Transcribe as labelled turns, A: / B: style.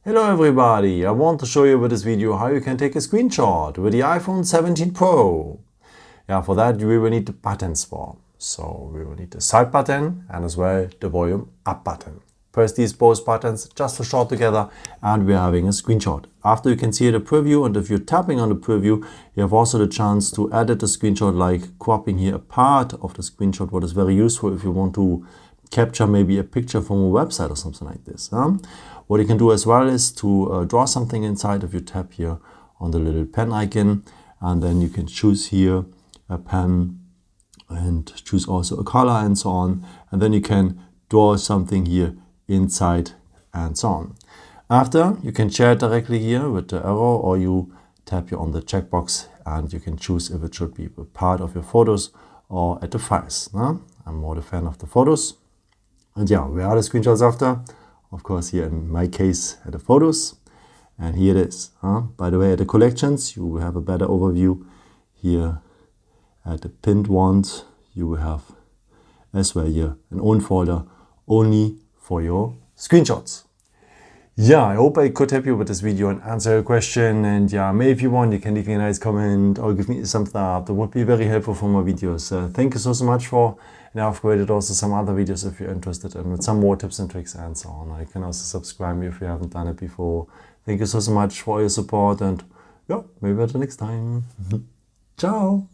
A: Hello everybody, I want to show you with this video how you can take a screenshot with the iPhone 17 Pro. Yeah, for that we will need the buttons for. So we will need the side button and as well the volume up button. Press these both buttons just for short together and we're having a screenshot. After you can see the preview, and if you're tapping on the preview, you have also the chance to edit the screenshot, like cropping here a part of the screenshot, what is very useful if you want to capture maybe a picture from a website or something like this. What you can do as well is to draw something inside. If you tap here on the little pen icon, and then you can choose here a pen and choose also a color and so on, and then you can draw something here inside and so on. After, you can share it directly here with the arrow, or you tap here on the checkbox and you can choose if it should be a part of your photos or at the files. I'm more the fan of the photos. And yeah, where are the screenshots after? Of course, here in my case at the photos. And here it is. By the way, at the collections, you will have a better overview. Here at the pinned ones, you will have as well here an own folder only for your screenshots. Yeah, I hope I could help you with this video and answer your question. And yeah, maybe if you want, you can leave me a nice comment or give me a thumbs up. That would be very helpful for my videos. Thank you so much for, and I've created also some other videos if you're interested in with some more tips and tricks and so on. You can also subscribe me if you haven't done it before. Thank you so much for your support, and yeah, maybe until next time. Ciao.